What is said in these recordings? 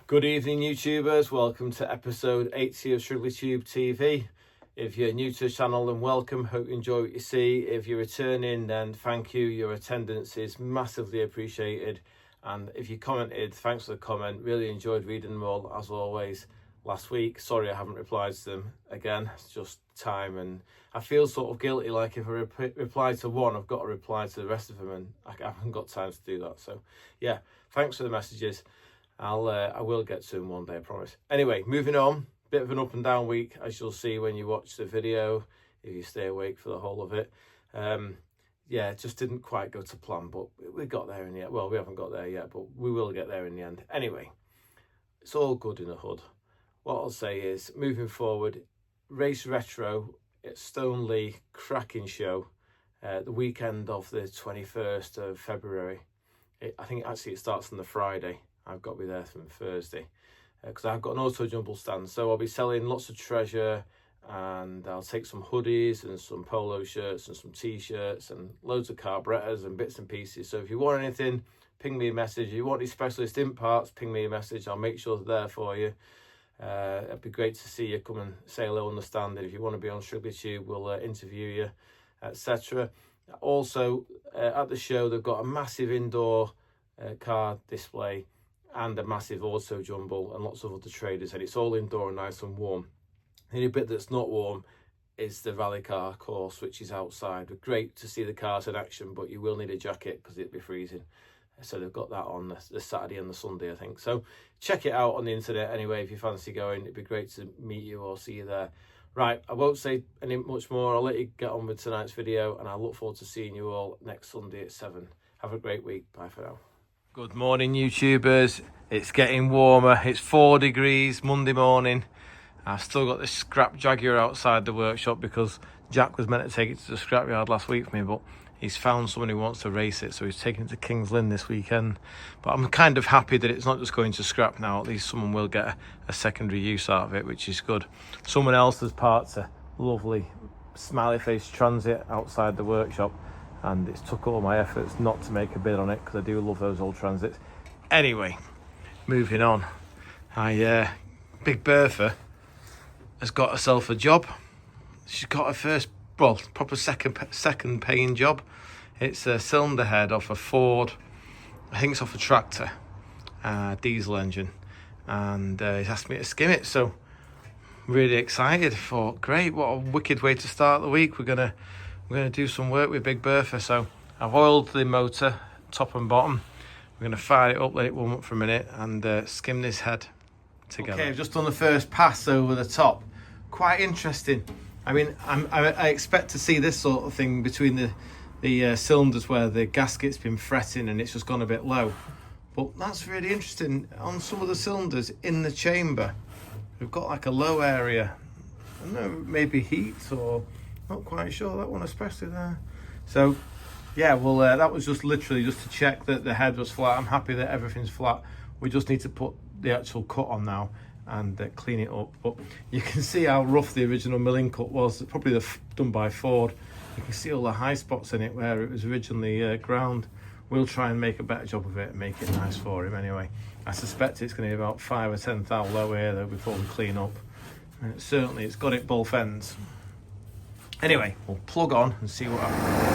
Good evening, YouTubers. Welcome to episode 80 of Shrigleytube TV. If you're new to the channel, then welcome. Hope you enjoy what you see. If you're returning, then thank you. Your attendance is massively appreciated. And if you commented, thanks for the comment. Really enjoyed reading them all, as always, last week. Sorry I haven't replied to them again. It's just time, and I feel sort of guilty, like if I reply to one, I've got to reply to the rest of them, and I haven't got time to do that. So yeah, thanks for the messages. I will get to them one day, I promise. Anyway, moving on. Bit of an up and down week, as you'll see when you watch the video, if you stay awake for the whole of it. Yeah, it just didn't quite go to plan, but we got there in the end. Well, we haven't got there yet, but we will get there in the end. Anyway, it's all good in the hood. What I'll say is, moving forward, Race Retro at Stoneleigh, cracking show, the weekend of the 21st of February. I think actually it starts on the Friday. I've got to be there from Thursday because I've got an auto jumble stand. So I'll be selling lots of treasure, and I'll take some hoodies and some polo shirts and some t-shirts and loads of carburetors and bits and pieces. So if you want anything, ping me a message. If you want any specialist in parts, ping me a message. I'll make sure they're there for you. It'd be great to see you. Come and say hello on the stand. And if you want to be on Shrigleytube, we'll interview you, etc. Also, at the show, they've got a massive indoor car display and a massive auto jumble and lots of other traders, and it's all indoor and nice and warm. The only bit that's not warm is the rally car course, which is outside. Great to see the cars in action, but you will need a jacket because it'd be freezing. So they've got that on the Saturday and the Sunday, I think. So check it out on the internet anyway if you fancy going. It'd be great to meet you or see you there. Right, I won't say any much more. I'll let you get on with tonight's video, and I look forward to seeing you all next Sunday at 7. Have a great week. Bye for now. Good morning, YouTubers. It's getting warmer. It's 4 degrees Monday morning. I've still got this scrap Jaguar outside the workshop because Jack was meant to take it to the scrapyard last week for me, but he's found someone who wants to race it, so he's taking it to King's Lynn this weekend. But I'm kind of happy that it's not just going to scrap now. At least someone will get a secondary use out of it, which is good. Someone else has parked a lovely smiley face Transit outside the workshop, and it's took all my efforts not to make a bid on it because I do love those old Transits. Anyway, moving on. Big Bertha has got herself a job. She's got her first, well, proper second paying job. It's a cylinder head off a Ford, I think it's off a tractor, diesel engine, and he's asked me to skim it, so really excited. Thought, great, what a wicked way to start the week. We're gonna do some work with Big Bertha. So I've oiled the motor top and bottom. We're going to fire it up, let it warm up for a minute, and skim this head together. Okay, I've just done the first pass over the top. Quite interesting. I mean, I expect to see this sort of thing between the cylinders where the gasket's been fretting and it's just gone a bit low. But that's really interesting. On some of the cylinders in the chamber, we've got like a low area. I don't know, maybe heat or... not quite sure, that one especially there. So yeah, well, that was just literally just to check that the head was flat. I'm happy that everything's flat. We just need to put the actual cut on now and clean it up. But you can see how rough the original milling cut was. Probably done by Ford. You can see all the high spots in it where it was originally ground. We'll try and make a better job of it and make it nice for him anyway. I suspect it's going to be about 5 or 10 thou low here though before we clean up. And it's got it both ends. Anyway, we'll plug on and see what happens.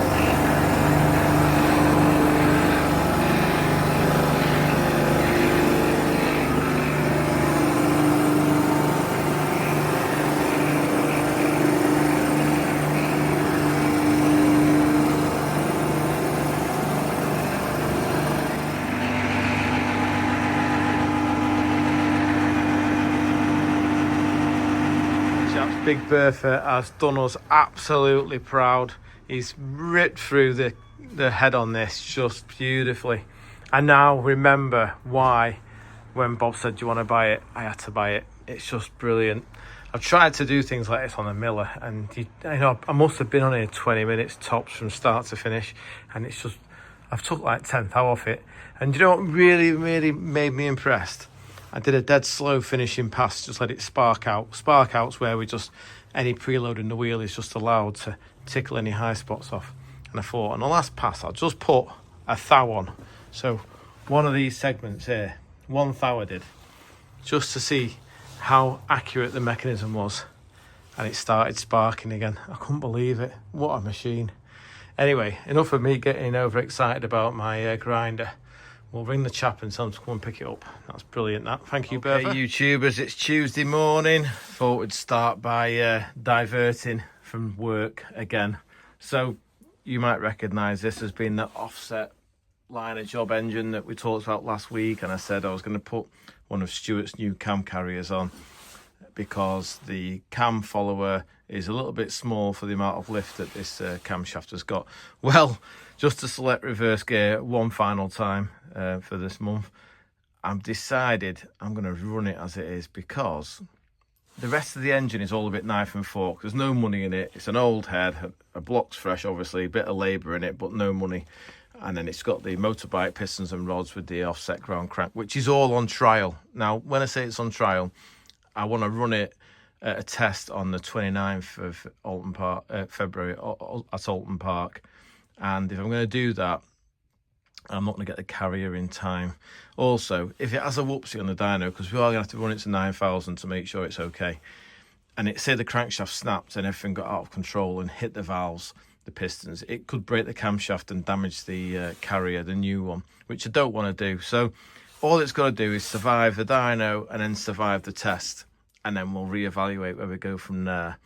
Big Bertha has done us absolutely proud. He's ripped through the head on this just beautifully. I now remember why when Bob said, do you want to buy it? I had to buy it. It's just brilliant. I've tried to do things like this on a miller, and I must have been on here 20 minutes tops from start to finish, and it's just, I've took like 10th hour off it. And you know what really made me impressed? I did a dead slow finishing pass, just let it spark out. Spark out's where any preload in the wheel is just allowed to tickle any high spots off. And I thought, on the last pass, I'll just put a thou on. So one of these segments here, one thou I did. just to see how accurate the mechanism was. And it started sparking again. I couldn't believe it. What a machine. Anyway, enough of me getting overexcited about my grinder. We'll ring the chap and tell him to come and pick it up. That's brilliant, that. Thank you, Bertha. Okay, YouTubers, it's Tuesday morning. Thought we'd start by diverting from work again. So you might recognise this as being the offset liner job engine that we talked about last week. And I said I was going to put one of Stuart's new cam carriers on, because the cam follower is a little bit small for the amount of lift that this camshaft has got. Well, just to select reverse gear one final time for this month, I've decided I'm going to run it as it is, because the rest of the engine is all a bit knife and fork. There's no money in it. It's an old head, a block's fresh, obviously, a bit of labour in it, but no money. And then it's got the motorbike pistons and rods with the offset ground crank, which is all on trial. Now, when I say it's on trial, I want to run it at a test on the 29th of February at Alton Park. And if I'm going to do that, I'm not going to get the carrier in time. Also, if it has a whoopsie on the dyno, because we are going to have to run it to 9,000 to make sure it's okay, and it say the crankshaft snapped and everything got out of control and hit the valves, the pistons, it could break the camshaft and damage the carrier, the new one, which I don't want to do. So all it's got to do is survive the dyno and then survive the test, and then we'll reevaluate where we go from there.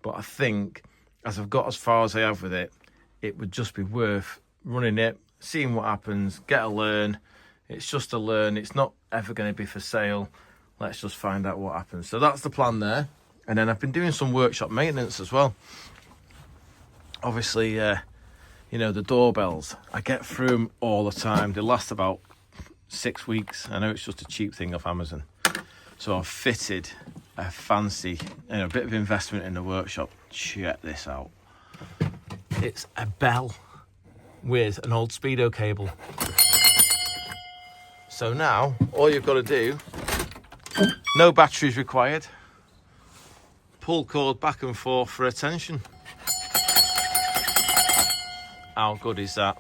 But I think, as I've got as far as I have with it, it would just be worth running it, seeing what happens, get a learn. It's just a learn. It's not ever going to be for sale. Let's just find out what happens. So that's the plan there. And then I've been doing some workshop maintenance as well. Obviously, you know, the doorbells, I get through them all the time. They last about 6 weeks. I know it's just a cheap thing off Amazon. So I've fitted a fancy, you know, a bit of investment in the workshop. Check this out. It's a bell with an old speedo cable. So now all you've got to do, no batteries required, pull cord back and forth for attention. How good is that?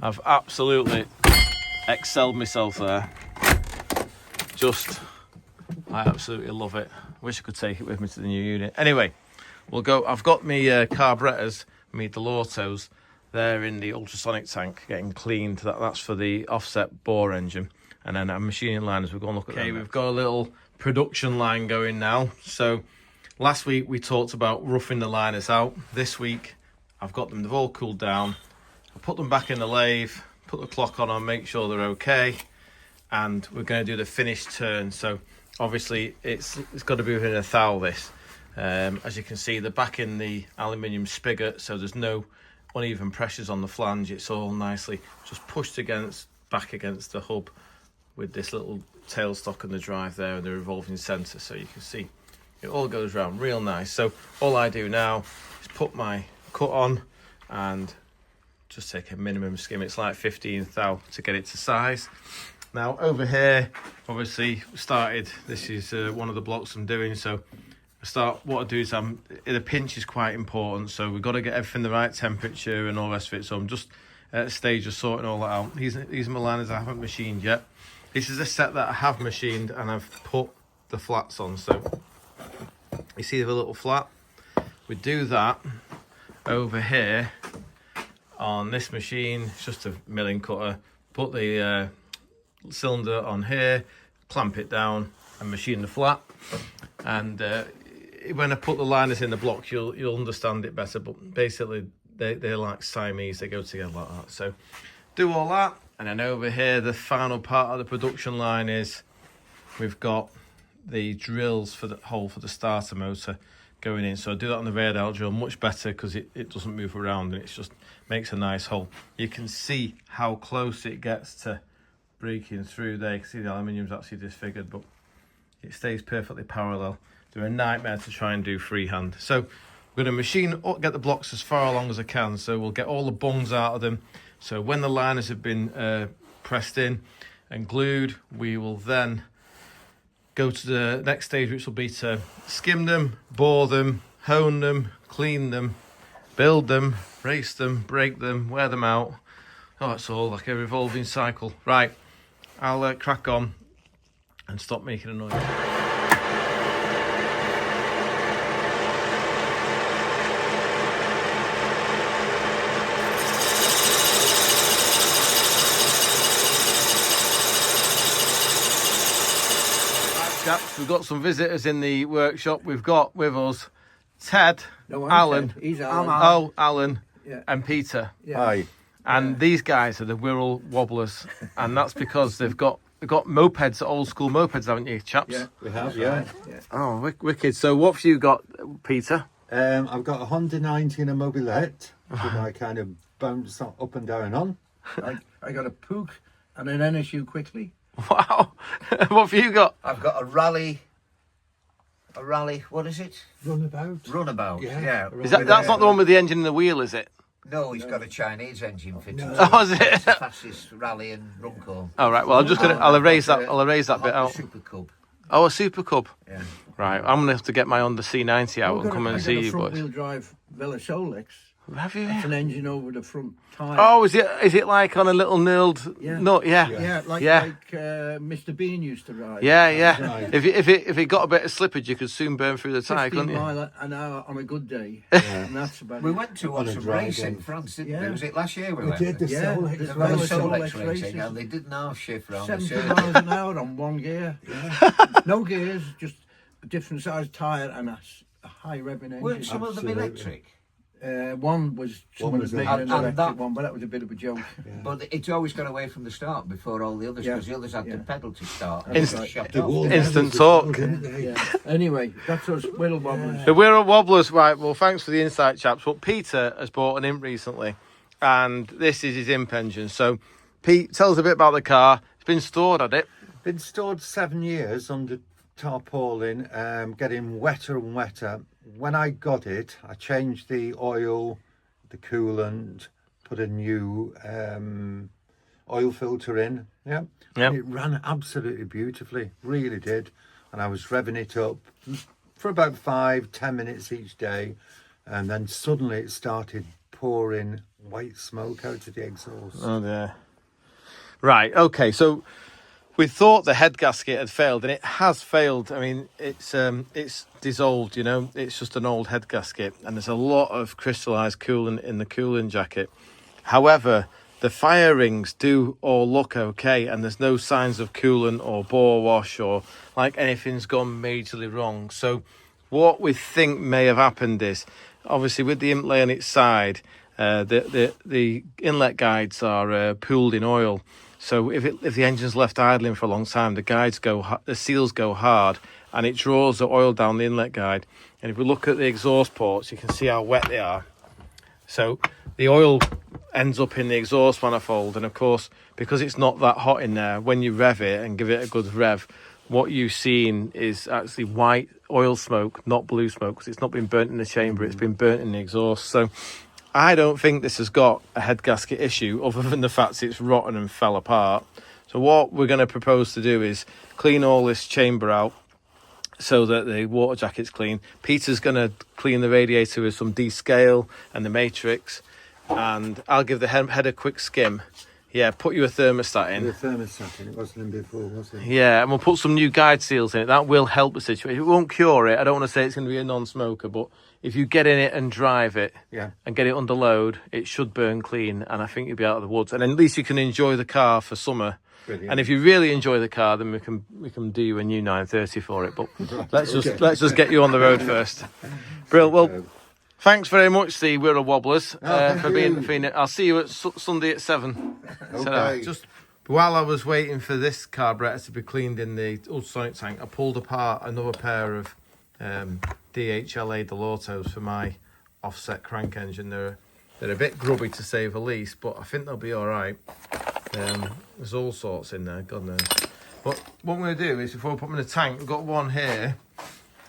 I've absolutely excelled myself there. I absolutely love it. Wish I could take it with me to the new unit. Anyway, we'll go. I've got my carburetors, my Delortos, there in the ultrasonic tank getting cleaned. That's for the offset bore engine. And then our machining liners, we're going to look at. Okay, we've got a little production line going now. So last week we talked about roughing the liners out. This week I've got them, they've all cooled down. I put them back in the lathe, put the clock on, make sure they're okay. And we're going to do the finished turn. So obviously it's got to be within a thou this. As you can see, they're back in the aluminium spigot, so there's no uneven pressures on the flange. It's all nicely just pushed back against the hub with this little tailstock and the drive there and the revolving centre, so you can see it all goes around real nice. So all I do now is put my cut on and just take a minimum skim. It's like 15 thou to get it to size. Now over here, obviously started, this is one of the blocks I'm doing, so what I do is the pinch is quite important, so we've got to get everything the right temperature and all the rest of it. So I'm just at a stage of sorting all that out. These are my liners I haven't machined yet. This is a set that I have machined and I've put the flats on. So you see the little flat? We do that over here on this machine. It's just a milling cutter. Put the cylinder on here, clamp it down and machine the flat. And when I put the liners in the block, you'll understand it better. But basically, they're like Siamese. They go together like that. So do all that, and then over here, the final part of the production line is we've got the drills for the hole for the starter motor going in. So I do that on the radial drill much better because it doesn't move around and it just makes a nice hole. You can see how close it gets to breaking through there. You can see the aluminium's actually disfigured, but it stays perfectly parallel. They're a nightmare to try and do freehand. So we're going to machine, get the blocks as far along as I can. So we'll get all the bungs out of them. So when the liners have been pressed in and glued, we will then go to the next stage, which will be to skim them, bore them, hone them, clean them, build them, race them, break them, wear them out. Oh, it's all like a revolving cycle. Right, I'll crack on. and stop making a noise. Chaps, we've got some visitors in the workshop. We've got with us Ted, Alan, Ted. He's Alan. Alan, Yeah. and Peter. Yeah. Hi. And these guys are the Wirral wobblers, and that's because they've got mopeds, old school mopeds, haven't you, chaps? Yeah. We have, yeah. Oh, wicked. So what have you got, Peter? I've got a Honda 90 and a mobilette that I kind of bounce up and down on. I got a Pook and an NSU quickly. Wow. What have you got? I've got a rally, what is it? Runabout. Yeah. Is that's not the one with the engine and the wheel, is it? No, he's got a Chinese engine fitted. Oh, is it? It's the fastest rally and run core. All right. Well, I'll erase that bit out. Super Cub. Oh, a Super Cub. Yeah. Right. I'm gonna have to get my Honda C90 out and come and see you, boys. Front-wheel drive Velosolex. Have you? It's an engine over the front tyre. Oh, is it like on a little knurled nut? Yeah. Yeah, like Mr. Bean used to ride. Yeah. Right. If it got a bit of slippage, you could soon burn through the tyre, 15 couldn't you? mile an hour on a good day. And that's about We it. went to On a some dry race in day. France, didn't we? Yeah. Was it last year we We went? did the Yeah, Solex. the The Velosolex Solex races. racing, and they did an half shift round the 70 circuit. miles an hour on one gear. No gears, just a different size tyre and a high revving engine. Weren't some of them Absolutely. electric? One was someone was was making that. an And electric that- one, but that was a bit of a joke. But it's always got away from the start before all the others, Yeah. because the others had Yeah. to pedal to start. Inst- And shut The off. wall Instant was torque. well, didn't they? Yeah. Anyway, that's us Wirral wobblers. The Wirral wobblers, right? Well, thanks for the insight, chaps. But Peter has bought an imp recently, and this is his imp engine. So, Pete, tell us a bit about the car. It's been stored, had it? Been stored 7 years under tarpaulin, getting wetter and wetter. When I got it, I changed the oil, the coolant, put a new oil filter in. Yeah. Yep. And it ran absolutely beautifully, really did. And I was revving it up for about 5-10 minutes each day, and then suddenly it started pouring white smoke out of the exhaust. Oh, dear. Right. Okay. So we thought the head gasket had failed, and it has failed. I mean, it's dissolved. You know, it's just an old head gasket, and there's a lot of crystallized coolant in the cooling jacket. However, the fire rings do all look okay, and there's no signs of coolant or bore wash or like anything's gone majorly wrong. So what we think may have happened is, obviously with the imp lay on its side, the inlet guides are pooled in oil. So if the engine's left idling for a long time, the seals go hard, and it draws the oil down the inlet guide. And if we look at the exhaust ports, you can see how wet they are. So the oil ends up in the exhaust manifold, and of course, because it's not that hot in there, when you rev it and give it a good rev, what you've seen is actually white oil smoke, not blue smoke, because it's not been burnt in the chamber, it's been burnt in the exhaust. So I don't think this has got a head gasket issue, other than the fact it's rotten and fell apart. So what we're going to propose to do is clean all this chamber out so that the water jacket's clean. Peter's going to clean the radiator with some descale and the matrix, and I'll give the head a quick skim. Yeah, put you a thermostat in. The thermostat in, it wasn't in before, was it? Yeah, and we'll put some new guide seals in it. That will help the situation. It won't cure it. I don't want to say it's going to be a non-smoker, but if you get in it and drive it and get it under load, it should burn clean, and I think you'll be out of the woods. And at least you can enjoy the car for summer. Brilliant. And if you really enjoy the car, then we can do you a new 930 for it. But let's just get you on the road first. Brill. Well, thanks very much, the Wirral Wobblers, for being. I'll see you at Sunday at 7. Okay. Just while I was waiting for this carburetor to be cleaned in the ultrasonic tank, I pulled apart another pair of DHLA Delautos for my offset crank engine. They're a bit grubby to say the least, but I think they'll be all right. There's all sorts in there, God knows. But what I'm going to do is, before I put them in the tank, I've got one here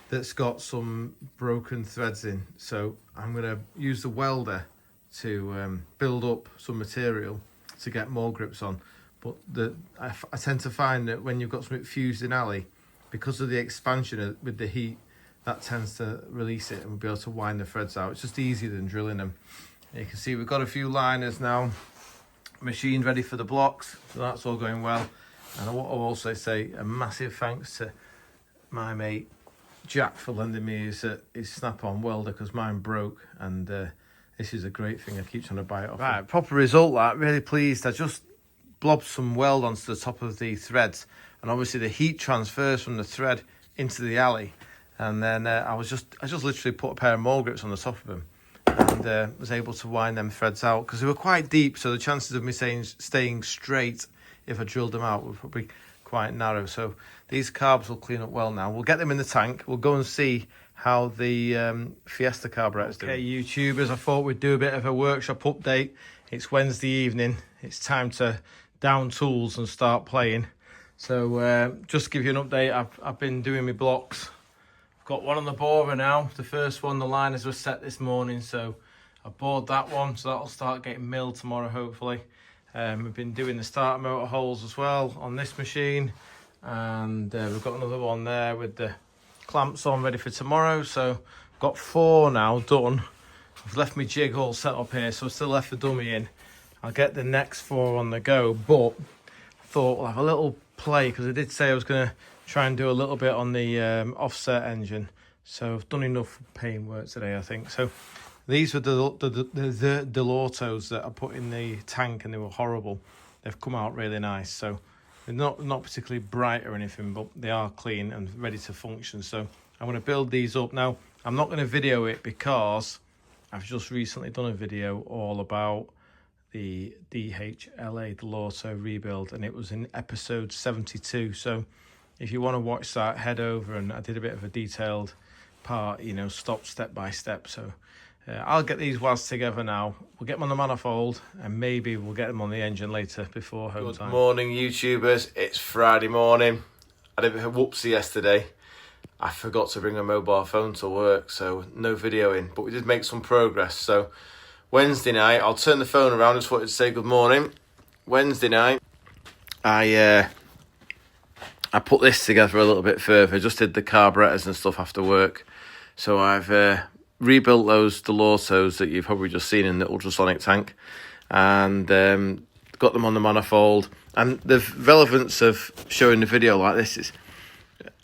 that's got some broken threads in. So I'm going to use the welder to build up some material to get more grips on. But I tend to find that when you've got something fused in alley, because of the expansion with the heat, that tends to release it, and we'll be able to wind the threads out. It's just easier than drilling them. And you can see we've got a few liners now machined ready for the blocks, so that's all going well. And I want to also say a massive thanks to my mate Jack for lending me his snap-on welder, because mine broke, and this is a great thing. I keep trying to buy it off. Right, proper result that. Really pleased. I just blobbed some weld onto the top of the threads, and obviously the heat transfers from the thread into the alley, and then I just literally put a pair of mole grips on the top of them, and was able to wind them threads out, because they were quite deep, so the chances of me staying straight if I drilled them out were probably quite narrow. So these carbs will clean up well now. We'll get them in the tank. We'll go and see how the Fiesta carburetor's doing. Okay, YouTubers, I thought we'd do a bit of a workshop update. It's Wednesday evening. It's time to down tools and start playing. So just to give you an update, I've been doing my blocks. I've got one on the borer now. The first one, the liners were set this morning, so I bored that one, so that'll start getting milled tomorrow, hopefully. We've been doing the starter motor holes as well on this machine, and we've got another one there with the clamps on ready for tomorrow. So I've got 4 now done. I've left my jig all set up here, so I've still left the dummy in. I'll get the next 4 on the go, but I thought we'll have a little play, because I did say I was going to try and do a little bit on the offset engine. So I've done enough paint work today, I think. So these were the Delautos that I put in the tank, and they were horrible. They've come out really nice. So they're not particularly bright or anything, but they are clean and ready to function. So I'm going to build these up. Now, I'm not going to video it because I've just recently done a video all about the DHLA Delauto rebuild, and it was in episode 72. So if you want to watch that, head over, and I did a bit of a detailed part, you know, step by step. So I'll get these wads together now. We'll get them on the manifold, and maybe we'll get them on the engine later before home time. Good morning, YouTubers. It's Friday morning. I did a bit of a whoopsie yesterday. I forgot to bring a mobile phone to work, so no videoing, but we did make some progress. So Wednesday night, I'll turn the phone around. Just wanted to say good morning. Wednesday night, I put this together a little bit further. Just did the carburetors and stuff after work. So I've rebuilt those Delautos that you've probably just seen in the ultrasonic tank, and got them on the manifold. And the relevance of showing the video like this is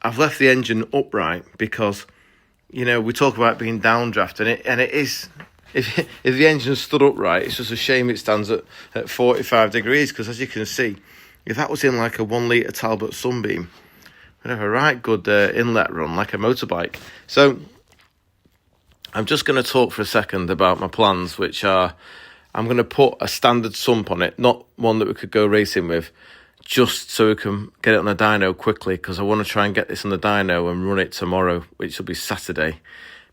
I've left the engine upright because, you know, we talk about being downdraft, and it is. If the engine stood upright, it's just a shame it stands at 45 degrees, because as you can see, if that was in like a 1 litre Talbot Sunbeam, we'd have a right good inlet run like a motorbike. So I'm just going to talk for a second about my plans, which are I'm going to put a standard sump on it, not one that we could go racing with, just so we can get it on the dyno quickly, because I want to try and get this on the dyno and run it tomorrow, which will be Saturday,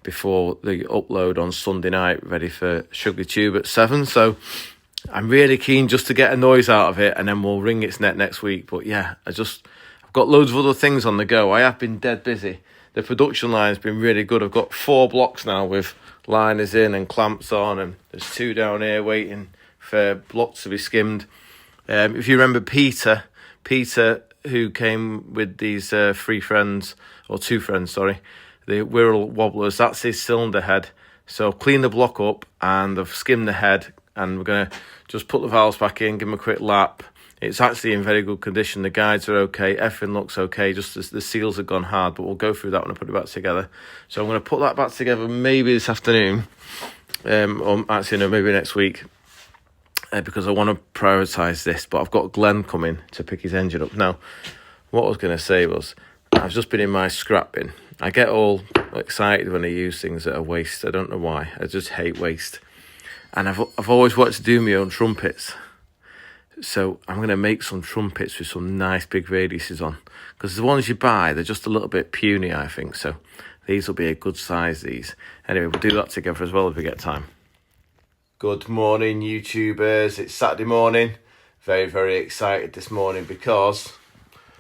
before the upload on Sunday night, ready for Shrigleytube at 7. So I'm really keen just to get a noise out of it, and then we'll ring its next week. But yeah, I've got loads of other things on the go. I have been dead busy. The production line's been really good. I've got 4 blocks now with liners in and clamps on, and there's 2 down here waiting for blocks to be skimmed. If you remember Peter, who came with these 2 friends, the Wirral wobblers, that's his cylinder head. So I've cleaned the block up and I've skimmed the head, and we're going to just put the valves back in, give them a quick lap. It's actually in very good condition. The guides are okay. Everything looks okay. Just as the seals have gone hard, but we'll go through that when I put it back together. So I'm going to put that back together maybe this afternoon, or actually no, maybe next week, because I want to prioritise this. But I've got Glenn coming to pick his engine up. Now, what I was going to say was, I've just been in my scrap bin. I get all excited when I use things that are waste. I don't know why. I just hate waste. And I've always wanted to do my own trumpets. So I'm going to make some trumpets with some nice big radiuses on. Because the ones you buy, they're just a little bit puny, I think. So these will be a good size, these. Anyway, we'll do that together as well if we get time. Good morning, YouTubers. It's Saturday morning. Very, very excited this morning because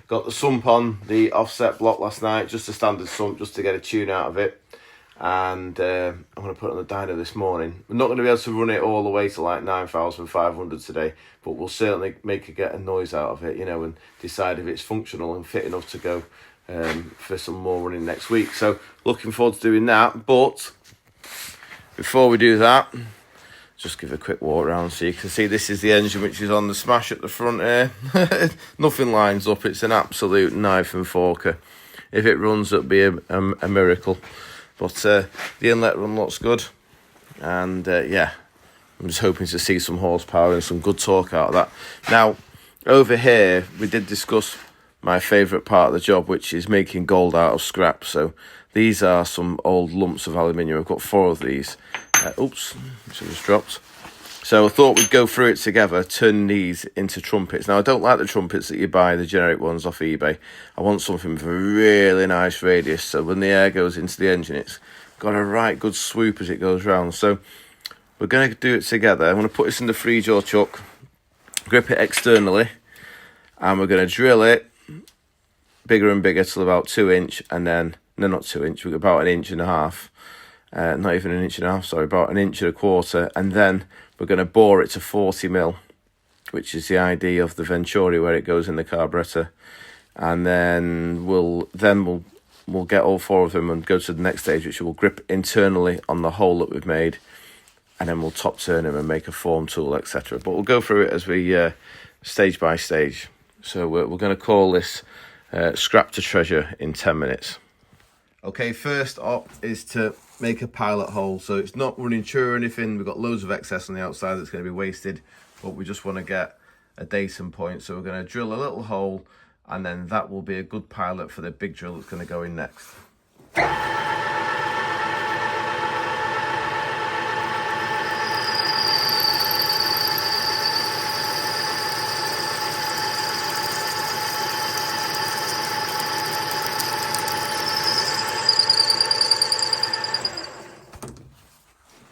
got the sump on the offset block last night, just a standard sump, just to get a tune out of it. And I'm going to put it on the dyno this morning. We're not going to be able to run it all the way to like 9,500 today, but we'll certainly get a noise out of it, you know, and decide if it's functional and fit enough to go for some more running next week. So looking forward to doing that. But before we do that, just give a quick walk around so you can see this is the engine which is on the smash at the front here. Nothing lines up, it's an absolute knife and forker. If it runs, it'll be a miracle. But the inlet run looks good, and yeah, I'm just hoping to see some horsepower and some good torque out of that. Now, over here, we did discuss my favourite part of the job, which is making gold out of scrap. So these are some old lumps of aluminium. I've got 4 of these. Oops, so just dropped. So I thought we'd go through it together, turn these into trumpets. Now, I don't like the trumpets that you buy, the generic ones off eBay. I want something with a really nice radius, so when the air goes into the engine, it's got a right good swoop as it goes round. So we're going to do it together. I'm going to put this in the 3-jaw chuck, grip it externally, and we're going to drill it bigger and bigger till about 2 inch, and then, no, not 2 inch, we're about 1.5 inches. Not even 1.5 inches, sorry, about 1.25 inches, and then we're going to bore it to 40mm, which is the ID of the Venturi where it goes in the carburetor, and then we'll get all 4 of them and go to the next stage, which will grip internally on the hole that we've made, and then we'll top turn them and make a form tool, etc. But we'll go through it as we stage by stage. So we're going to call this scrap to treasure in 10 minutes. Okay, first up is to make a pilot hole, so it's not running true or anything. We've got loads of excess on the outside that's going to be wasted, but we just want to get a decent point. So we're going to drill a little hole, and then that will be a good pilot for the big drill that's going to go in next.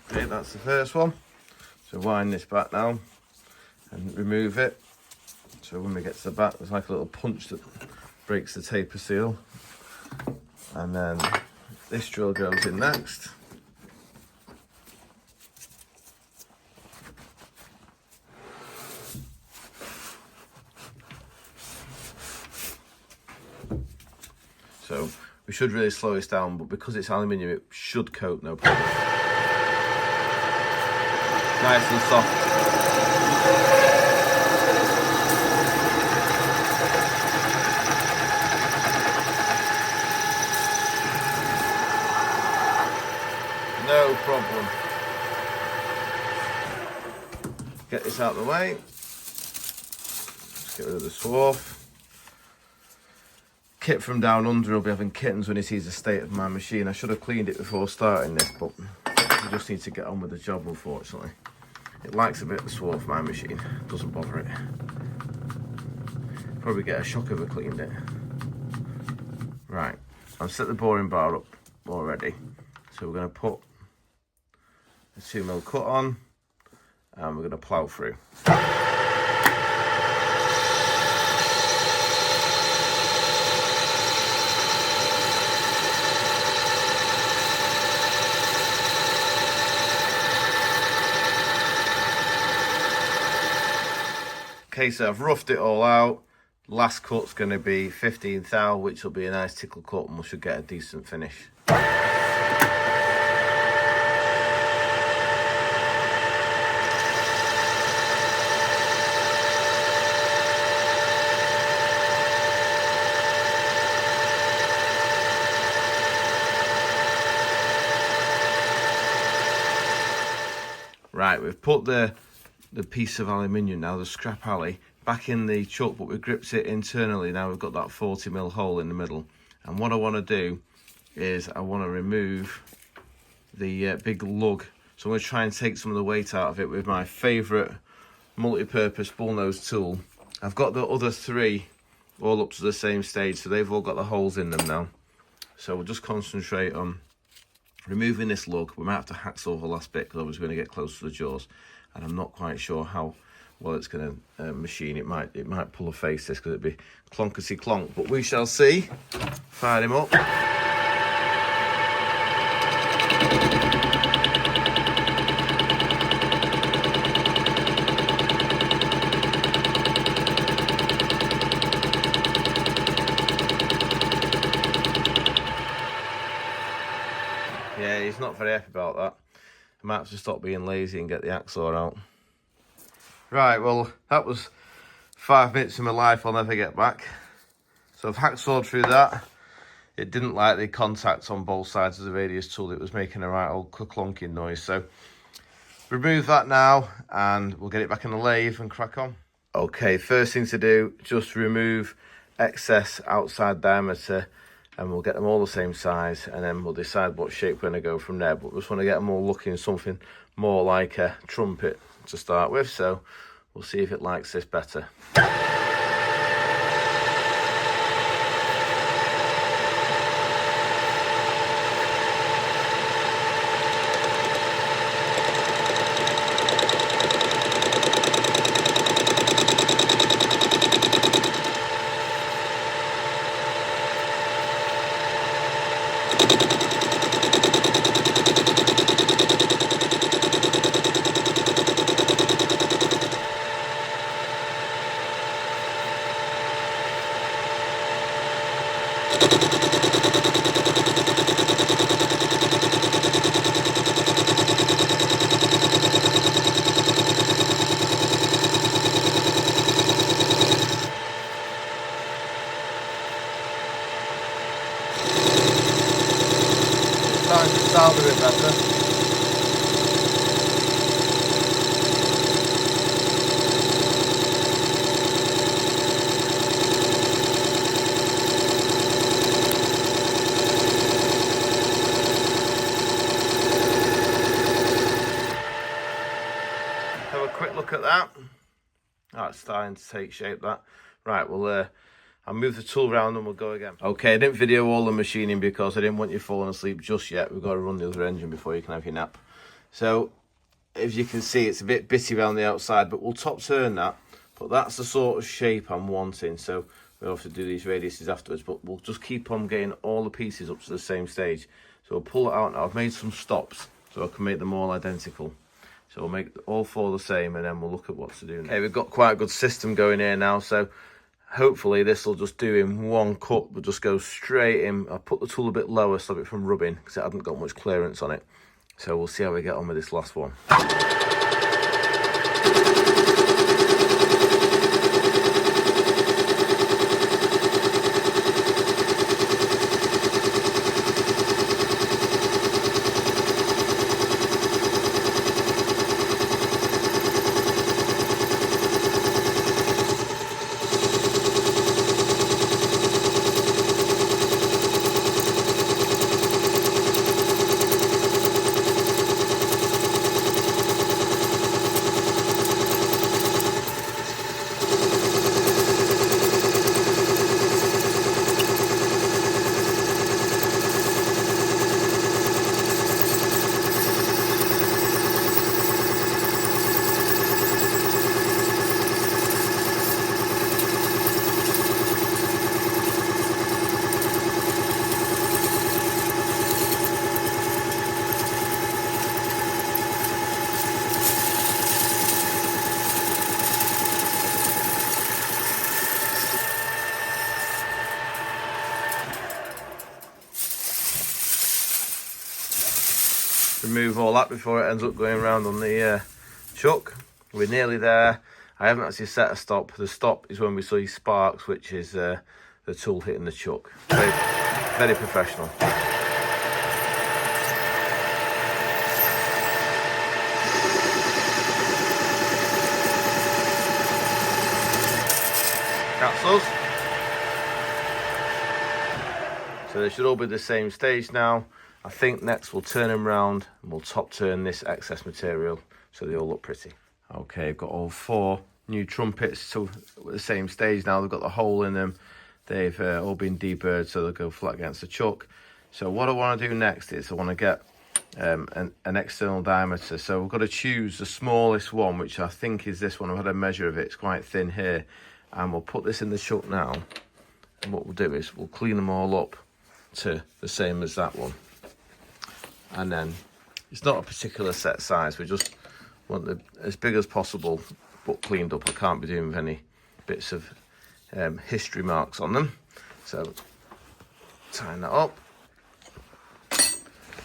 Okay, that's the first one. So wind this back now and remove it. So when we get to the back, there's like a little punch that breaks the taper seal. And then this drill goes in next. So we should really slow this down, but because it's aluminium, it should coat no problem. Nice and soft. No problem. Get this out of the way. Just get rid of the swarf. Kit from down under will be having kittens when he sees the state of my machine. I should have cleaned it before starting this, but we just need to get on with the job, unfortunately. It likes a bit of the swarf, my machine. Doesn't bother it. Probably get a shock if I cleaned it. Right, I've set the boring bar up already. So we're going to put a 2mm cut on, and we're going to plough through. Okay, so I've roughed it all out. Last cut's going to be 15th thou, which will be a nice tickle cut, and we should get a decent finish. Right, we've put the piece of aluminium now, the scrap alley, back in the chuck, but we gripped it internally. Now we've got that 40mm hole in the middle, and what I want to do is I want to remove the big lug. So I'm going to try and take some of the weight out of it with my favourite multi-purpose bullnose tool. I've got the other 3 all up to the same stage, so they've all got the holes in them now. So we'll just concentrate on removing this lug. We might have to hacksaw the last bit because I was going to get close to the jaws, and I'm not quite sure how well it's going to machine. It might pull a face this because it'd be clonkety clonk, but we shall see. Fire him up. Yeah, he's not very happy about that. I might have to stop being lazy and get the hacksaw out. Right, well, that was 5 minutes of my life I'll never get back. So I've hacksawed through that. It didn't like the contacts on both sides of the radius tool. It was making a right old clunking noise. So remove that now and we'll get it back in the lathe and crack on. Okay, first thing to do, just remove excess outside diameter and we'll get them all the same size and then we'll decide what shape we're going to go from there. But we just want to get them all looking something more like a trumpet to start with. So we'll see if it likes this better. Starting to sound a bit better. Have a quick look at that. That's starting to take shape, that. Right, well, I'll move the tool around and we'll go again. Okay, I didn't video all the machining because I didn't want you falling asleep just yet. We've got to run the other engine before you can have your nap. So, as you can see, it's a bit bitty around the outside, but we'll top turn that. But that's the sort of shape I'm wanting. So, we'll have to do these radiuses afterwards, but we'll just keep on getting all the pieces up to the same stage. So, we'll pull it out now. I've made some stops so I can make them all identical. So, we'll make all 4 the same and then we'll look at what to do now. Okay, we've got quite a good system going here now. So, hopefully this will just do in one cut. We'll just go straight in. I'll put the tool a bit lower, stop it from rubbing because it hadn't got much clearance on it. So we'll see how we get on with this last one. Remove all that before it ends up going around on the chuck. We're nearly there. I haven't actually set a stop. The stop is when we see sparks, which is the tool hitting the chuck. Very, very professional. Capsules. So they should all be the same stage now. I think next we'll turn them round and we'll top turn this excess material so they all look pretty. Okay, I've got all 4 new trumpets to the same stage now. They've got the hole in them. They've all been deburred so they'll go flat against the chuck. So what I want to do next is I want to get an external diameter. So we've got to choose the smallest one, which I think is this one. I've had a measure of it. It's quite thin here. And we'll put this in the chuck now. And what we'll do is we'll clean them all up to the same as that one. And then it's not a particular set size. We just want the as big as possible, but cleaned up. I can't be doing with any bits of history marks on them. So tying that up.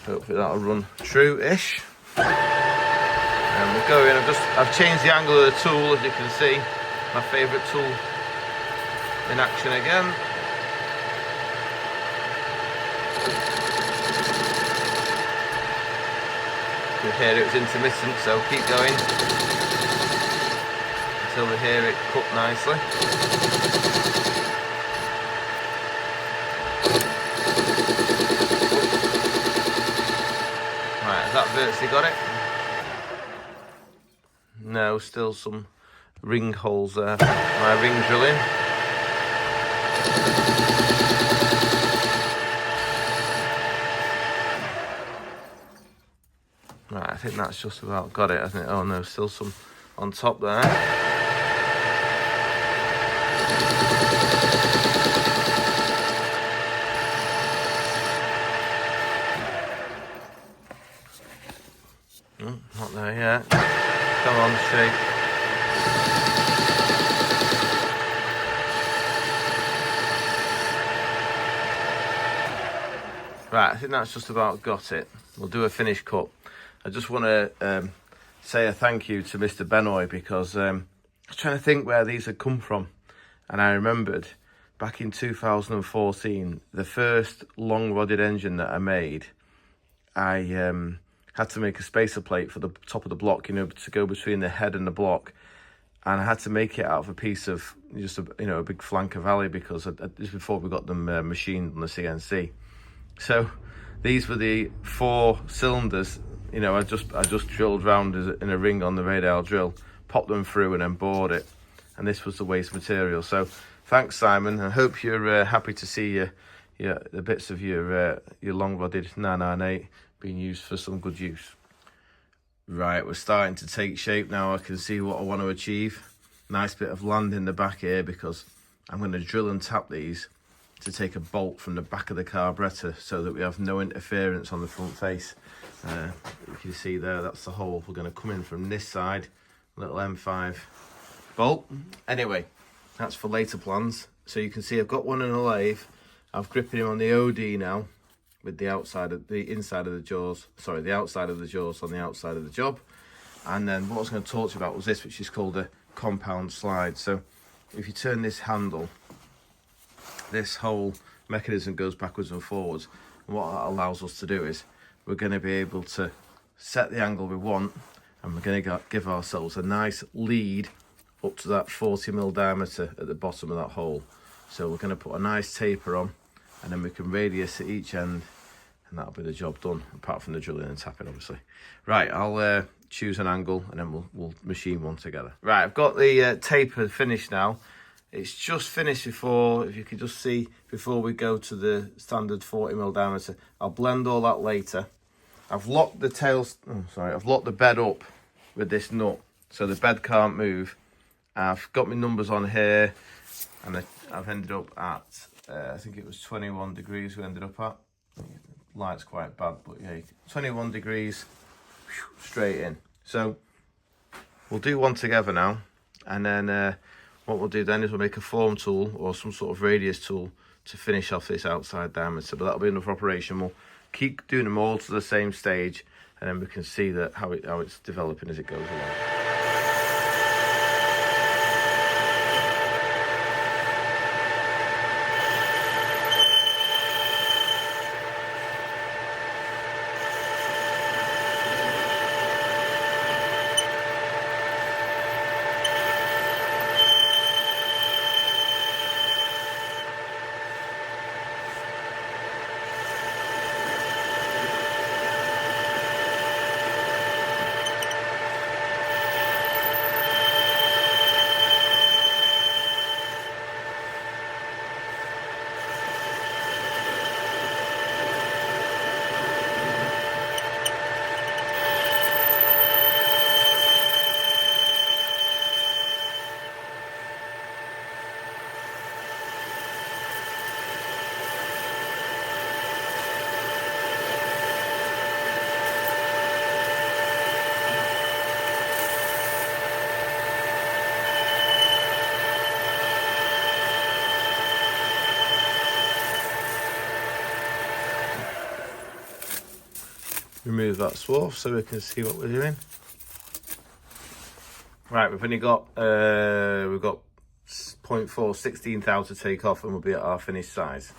Hopefully that'll run true-ish. And we'll go in. I've changed the angle of the tool, as you can see. My favourite tool in action again. You hear it was intermittent, so keep going until we hear it cook nicely. Right, has that virtually got it? No, still some ring holes there. My ring drilling. Right, I think that's just about got it, hasn't it? Oh no, still some on top there. Not there yet. Come on, shake. Right, I think that's just about got it. We'll do a finish cut. I just want to say a thank you to Mr. Benoy, because I was trying to think where these had come from, and I remembered back in 2014, the first long rodded engine that I made, I had to make a spacer plate for the top of the block, you know, to go between the head and the block, and I had to make it out of a piece of just a big flank of alley, because this was before we got them machined on the CNC. So these were the 4 cylinders. You know, I just drilled round in a ring on the radial drill, popped them through, and then bored it. And this was the waste material. So thanks, Simon. I hope you're happy to see the bits of your long rodded 998 being used for some good use. Right, we're starting to take shape now. I can see what I want to achieve. Nice bit of land in the back here, because I'm going to drill and tap these to take a bolt from the back of the carburetor, so that we have no interference on the front face. You can see there, that's the hole. We're going to come in from this side, little M5 bolt. Anyway, that's for later plans. So you can see I've got one in a lathe. I've gripping him on the OD now, with the outside of the inside of the jaws, sorry, the outside of the jaws on the outside of the job. And then what I was going to talk to you about was this, which is called a compound slide. So if you turn this handle, this whole mechanism goes backwards and forwards. And what that allows us to do is we're going to be able to set the angle we want, and we're going to give ourselves a nice lead up to that 40mm diameter at the bottom of that hole. So we're going to put a nice taper on, and then we can radius at each end, and that'll be the job done, apart from the drilling and tapping, obviously. Right, I'll choose an angle, and then we'll machine one together. Right, I've got the taper finished now. It's just finished before, if you could just see, before we go to the standard 40mm diameter. I'll blend all that later. I've locked the I've locked the bed up with this nut, so the bed can't move. I've got my numbers on here, and I've ended up at, I think it was 21 degrees we ended up at. Light's quite bad, but yeah, 21 degrees, straight in. So we'll do one together now, and then what we'll do then is we'll make a form tool or some sort of radius tool to finish off this outside diameter, but that'll be enough operation. We'll keep doing them all to the same stage, and then we can see that how it's developing as it goes along. remove that swarf so we can see what we're doing. Right, we've only got 0.4, 16 thou to take off, and we'll be at our finished size.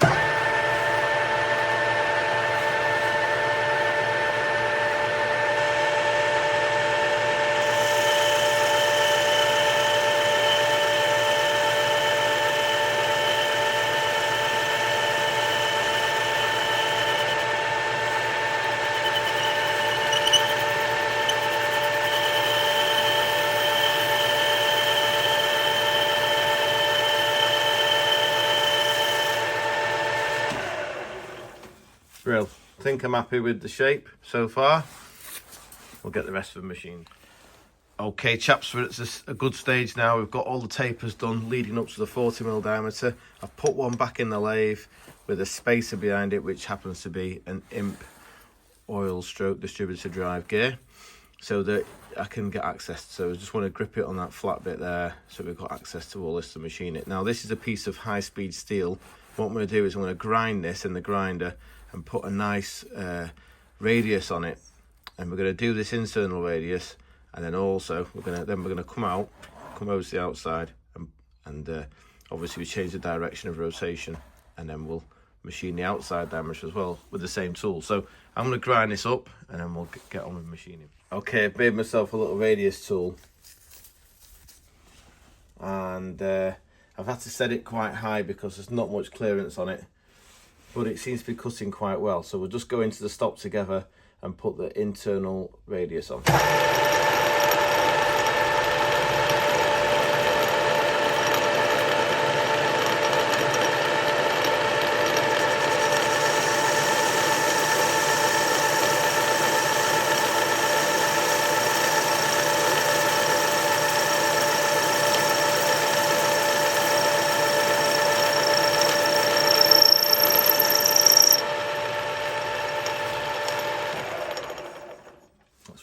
Real, I think I'm happy with the shape so far. We'll get the rest of the machine. Okay chaps, we're at a good stage now. We've got all the tapers done leading up to the 40mm diameter. I've put one back in the lathe with a spacer behind it, which happens to be an imp oil stroke distributor drive gear, so that I can get access. So I just want to grip it on that flat bit there, so we've got access to all this to machine it. Now this is a piece of high-speed steel. What I'm going to do is I'm going to grind this in the grinder and put a nice radius on it, and we're going to do this internal radius, and then also we're going to come over to the outside, and obviously we change the direction of rotation, and then we'll machine the outside diameter as well with the same tool. So I'm going to grind this up, and then we'll get on with machining. Okay, I've made myself a little radius tool, and I've had to set it quite high because there's not much clearance on it, but it seems to be cutting quite well. So we'll just go into the stop together and put the internal radius on.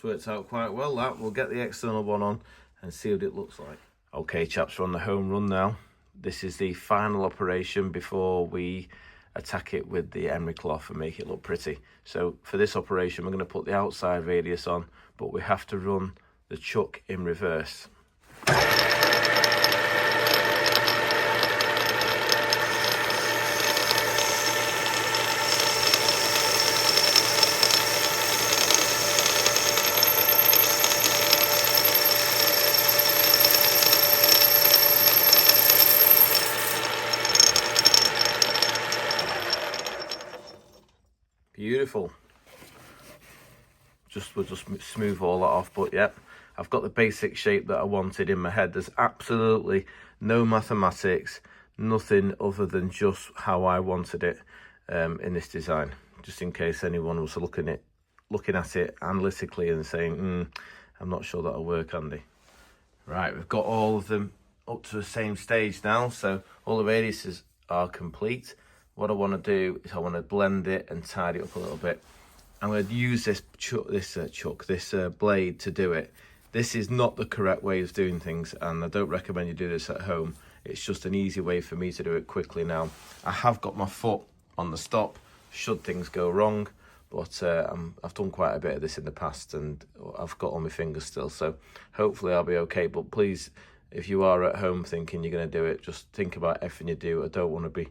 Worked out quite well. That we'll get the external one on and see what it looks like. Okay chaps, we're on the home run now. This is the final operation before we attack it with the emery cloth and make it look pretty. So for this operation we're going to put the outside radius on, but we have to run the chuck in reverse. Beautiful. We'll just smooth all that off, but yeah, I've got the basic shape that I wanted in my head. There's absolutely no mathematics, nothing other than just how I wanted it in this design, just in case anyone was looking at it analytically and saying, I'm not sure that'll work, Andy. Right, we've got all of them up to the same stage now, so all the radiuses are complete. What I want to do is I want to blend it and tidy it up a little bit. I'm going to use this blade to do it. This is not the correct way of doing things, and I don't recommend you do this at home. It's just an easy way for me to do it quickly now. I have got my foot on the stop should things go wrong, but I've done quite a bit of this in the past and I've got all my fingers still, so hopefully I'll be okay. But please, if you are at home thinking you're going to do it, just think about everything you do. I don't want to be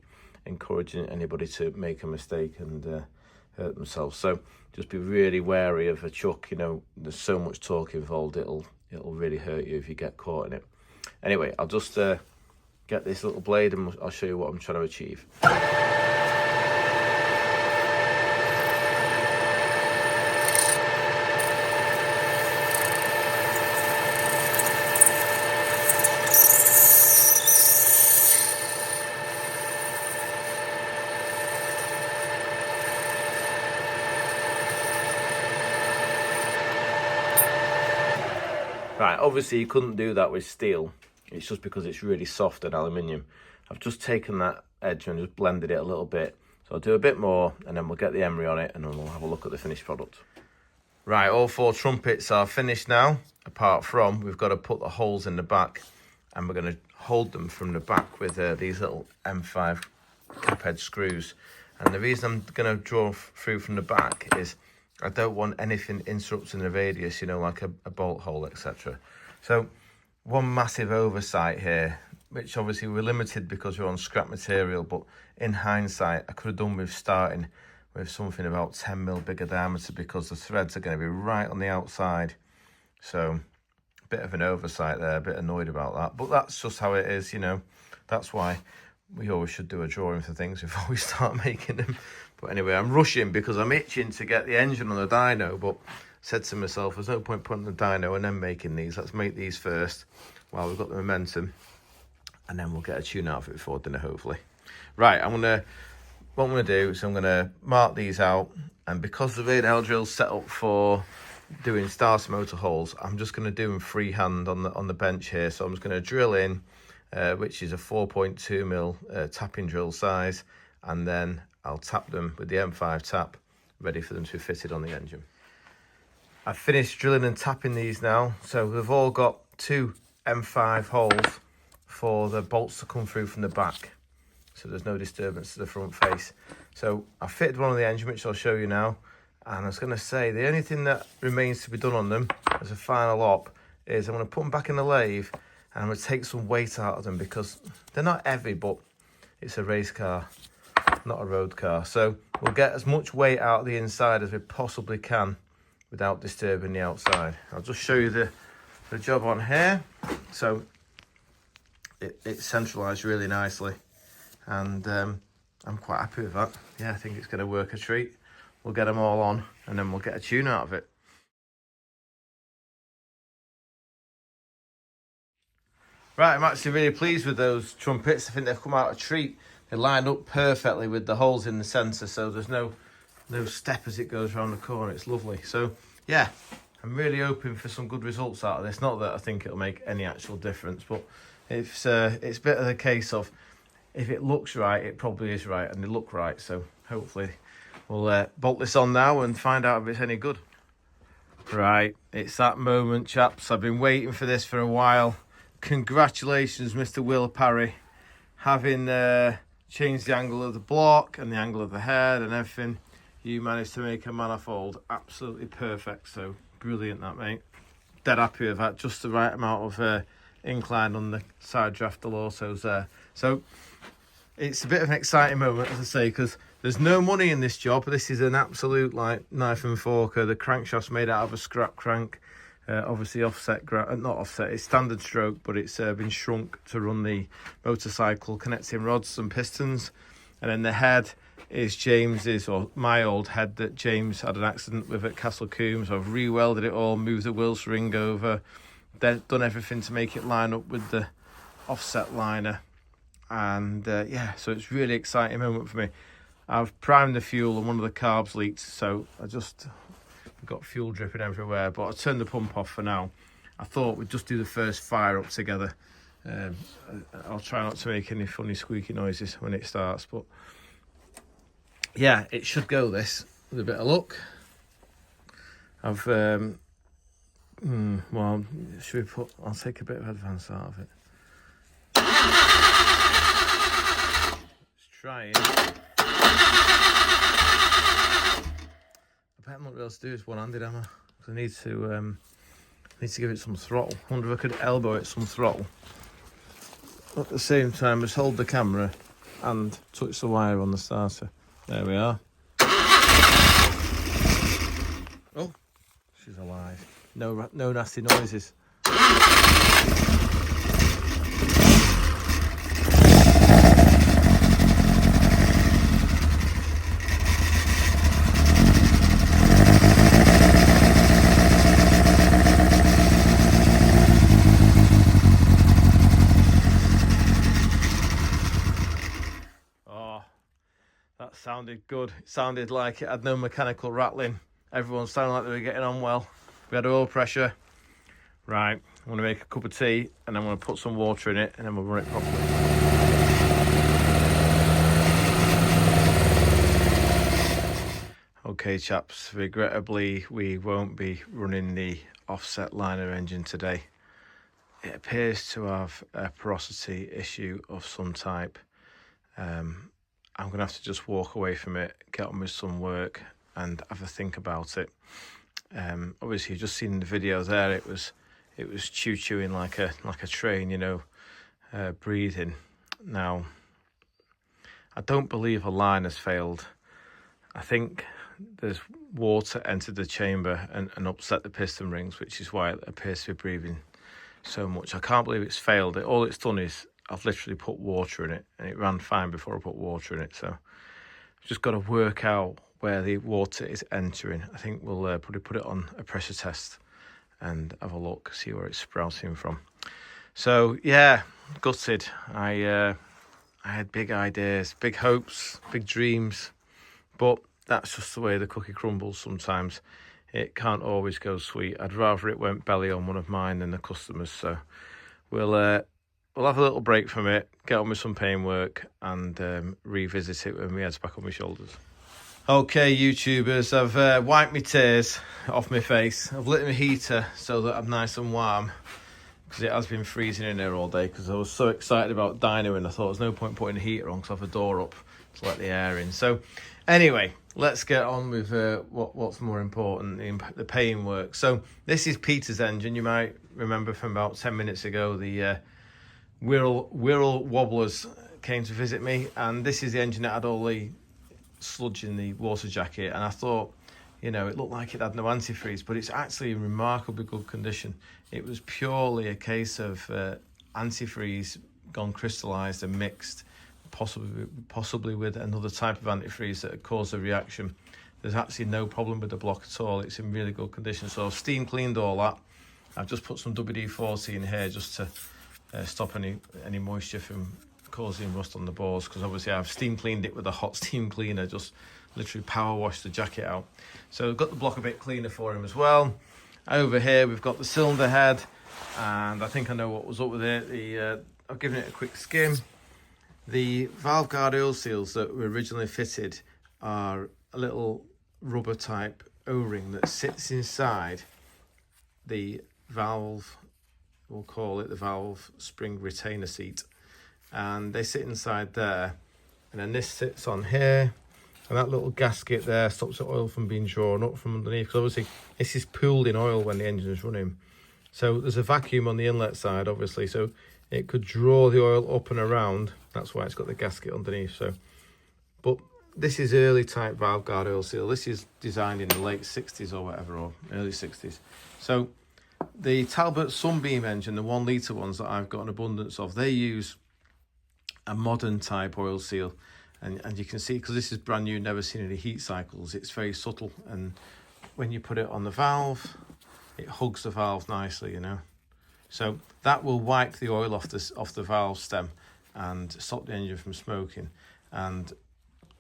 encouraging anybody to make a mistake and hurt themselves, so just be really wary of a chuck. You know, there's so much torque involved, it'll really hurt you if you get caught in it. Anyway, I'll just get this little blade and I'll show you what I'm trying to achieve. Right, obviously you couldn't do that with steel. It's just because it's really soft and aluminium. I've just taken that edge and just blended it a little bit. So I'll do a bit more and then we'll get the emery on it and then we'll have a look at the finished product. Right, all 4 trumpets are finished now, apart from we've got to put the holes in the back, and we're going to hold them from the back with these little M5 cap head screws. And the reason I'm going to draw through from the back is I don't want anything interrupting the radius, you know, like a bolt hole, etc. So one massive oversight here, which obviously we're limited because we're on scrap material, but in hindsight, I could have done with starting with something about 10mm bigger diameter, because the threads are going to be right on the outside. So a bit of an oversight there, a bit annoyed about that, but that's just how it is, you know. That's why we always should do a drawing for things before we start making them. But anyway, I'm rushing because I'm itching to get the engine on the dyno, but said to myself, there's no point putting the dyno and then making these. Let's make these first while we've got the momentum, and then we'll get a tune out of it before dinner, hopefully. Right, what I'm gonna do is I'm gonna mark these out, and because the Wirral drill's set up for doing starter motor holes, I'm just gonna do them freehand on the bench here. So I'm just gonna drill in, which is a 4.2mm tapping drill size, and then I'll tap them with the M5 tap, ready for them to be fitted on the engine. I've finished drilling and tapping these now, so we've all got 2 M5 holes for the bolts to come through from the back, so there's no disturbance to the front face. So I fitted one on the engine, which I'll show you now, and I was going to say the only thing that remains to be done on them as a final op is I'm going to put them back in the lathe, and I'm going to take some weight out of them, because they're not heavy, but it's a race car, not a road car. So we'll get as much weight out of the inside as we possibly can without disturbing the outside. I'll just show you the job on here. So it's centralised really nicely, and I'm quite happy with that. Yeah, I think it's going to work a treat. We'll get them all on, and then we'll get a tune out of it. Right, I'm actually really pleased with those trumpets. I think they've come out a treat. They line up perfectly with the holes in the centre, so there's no step as it goes around the corner. It's lovely. So yeah, I'm really hoping for some good results out of this. Not that I think it'll make any actual difference, but it's a bit of the case of, if it looks right, it probably is right, and they look right. So hopefully we'll bolt this on now and find out if it's any good. Right, it's that moment, chaps. I've been waiting for this for a while. Congratulations, Mr. Will Parry, having changed the angle of the block and the angle of the head and everything. You managed to make a manifold absolutely perfect. So brilliant, that, mate. Dead happy with that. Just the right amount of incline on the side draft autos there. So it's a bit of an exciting moment, as I say, because there's no money in this job. This is an absolute like knife and forker. The crankshaft's made out of a scrap crank. Obviously offset, not offset, it's standard stroke, but it's been shrunk to run the motorcycle connecting rods and pistons. And then the head is James's, or my old head that James had an accident with at Castle Coombe. So I've re-welded it all, moved the Wills ring over, then done everything to make it line up with the offset liner. And yeah, so it's really exciting moment for me. I've primed the fuel and one of the carbs leaked, so I just got fuel dripping everywhere, but I turned the pump off for now. I thought we'd just do the first fire up together. I'll try not to make any funny squeaky noises when it starts, but yeah, it should go this with a bit of luck. I've well, should we put, I'll take a bit of advance out of it. Let's try it. I bet I'm not able to do this one-handed, am I? Because I need to give it some throttle. I wonder if I could elbow it some throttle. At the same time, just hold the camera and touch the wire on the starter. There we are. Oh, she's alive. No nasty noises. Sounded good. It sounded like it had no mechanical rattling. Everyone sounded like they were getting on well. We had oil pressure. Right, I'm going to make a cup of tea and I'm going to put some water in it and then we'll run it properly. Okay, chaps, regrettably we won't be running the offset liner engine today. It appears to have a porosity issue of some type. I'm going to have to just walk away from it, get on with some work, and have a think about it. Obviously, you've just seen the video there. It was chewing like a train, you know, breathing. Now, I don't believe a line has failed. I think there's water entered the chamber and upset the piston rings, which is why it appears to be breathing so much. I can't believe it's failed. All it's done is I've literally put water in it, and it ran fine before I put water in it. So I've just got to work out where the water is entering. I think we'll probably put it on a pressure test and have a look, see where it's sprouting from. So yeah, gutted. I had big ideas, big hopes, big dreams, but that's just the way the cookie crumbles sometimes. It can't always go sweet. I'd rather it went belly on one of mine than the customers. So we'll have a little break from it, get on with some paintwork, and revisit it when my head's back on my shoulders. Okay, YouTubers, I've wiped my tears off my face. I've lit my heater so that I'm nice and warm, because it has been freezing in here all day, because I was so excited about Dyno, and I thought there's no point putting the heater on because I have a door up to let the air in. So anyway, let's get on with what's more important, the paintwork. So this is Peter's engine. You might remember from about 10 minutes ago, the Wirral wobblers came to visit me, and this is the engine that had all the sludge in the water jacket, and I thought, you know, it looked like it had no antifreeze, but it's actually in remarkably good condition. It was purely a case of antifreeze gone crystallized and mixed, possibly with another type of antifreeze that had caused a reaction. There's actually no problem with the block at all. It's in really good condition. So I've steam cleaned all that. I've just put some WD-40 in here just to stop any moisture from causing rust on the boards, because obviously I've steam cleaned it with a hot steam cleaner, just literally power washed the jacket out. So I've got the block a bit cleaner for him as well. Over here we've got the cylinder head, and I think I know what was up with it. I've given it a quick skim. The valve guard oil seals that were originally fitted are a little rubber type O-ring that sits inside the valve, we'll call it the valve spring retainer seat, and they sit inside there, and then this sits on here, and that little gasket there stops the oil from being drawn up from underneath, because obviously this is pooled in oil when the engine is running. So there's a vacuum on the inlet side, obviously, so it could draw the oil up and around. That's why it's got the gasket underneath. So, but this is early type valve guard oil seal. This is designed in the late 60s or whatever, or early 60s. So the Talbot Sunbeam engine, the 1 litre ones that I've got an abundance of, they use a modern type oil seal, and you can see, because this is brand new, never seen any heat cycles, it's very subtle, and when you put it on the valve, it hugs the valve nicely, you know. So that will wipe the oil off the valve stem and stop the engine from smoking. And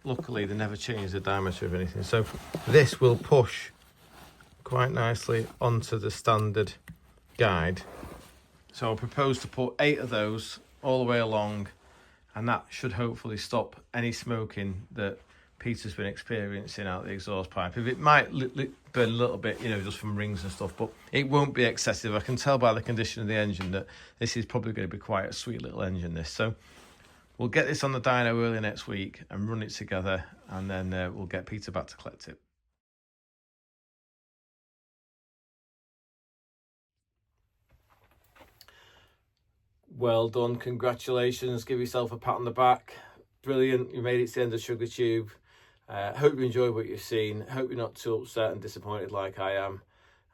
luckily they never changed the diameter of anything, so this will push quite nicely onto the standard guide. So I propose to put 8 of those all the way along, and that should hopefully stop any smoking that Peter's been experiencing out the exhaust pipe. If it might burn a little bit, you know, just from rings and stuff, but it won't be excessive. I can tell by the condition of the engine that this is probably going to be quite a sweet little engine, this. So we'll get this on the dyno early next week and run it together, and then we'll get Peter back to collect it. Well done, congratulations, give yourself a pat on the back. Brilliant, you made it to the end of Shrigleytube. Hope you enjoyed what you've seen. Hope you're not too upset and disappointed like I am.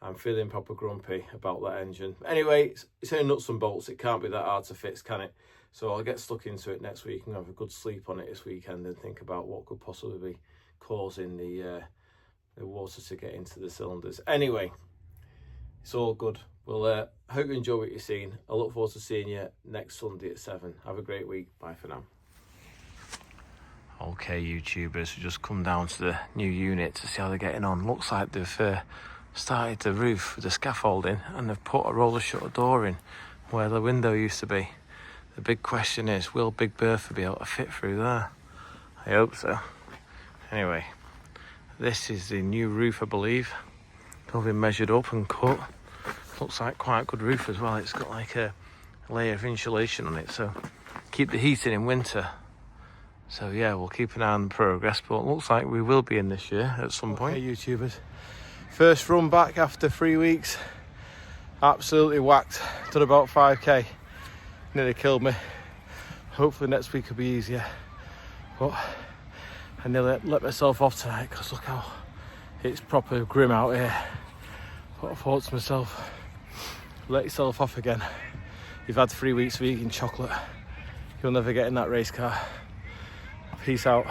I'm feeling proper grumpy about that engine. Anyway, it's only nuts and bolts. It can't be that hard to fix, can it? So I'll get stuck into it next week and have a good sleep on it this weekend and think about what could possibly be causing the water to get into the cylinders. Anyway, it's all good. Well, hope you enjoy what you've seen. I look forward to seeing you next Sunday at 7. Have a great week. Bye for now. Okay, YouTubers, we just come down to the new unit to see how they're getting on. Looks like they've started the roof with the scaffolding, and they've put a roller shutter door in where the window used to be. The big question is, will Big Bertha be able to fit through there? I hope so. Anyway, this is the new roof, I believe. It's all been measured up and cut. Looks like quite a good roof as well. It's got like a layer of insulation on it, so keep the heating in winter So yeah, we'll keep an eye on the progress, but it looks like we will be in this year at some point. Hey YouTubers, first run back after 3 weeks, absolutely whacked, done about 5k, nearly killed me. Hopefully next week will be easier, but I nearly let myself off tonight because look how it's proper grim out here. But I thought to myself, let yourself off again. You've had 3 weeks of eating chocolate, you'll never get in that race car. Peace out.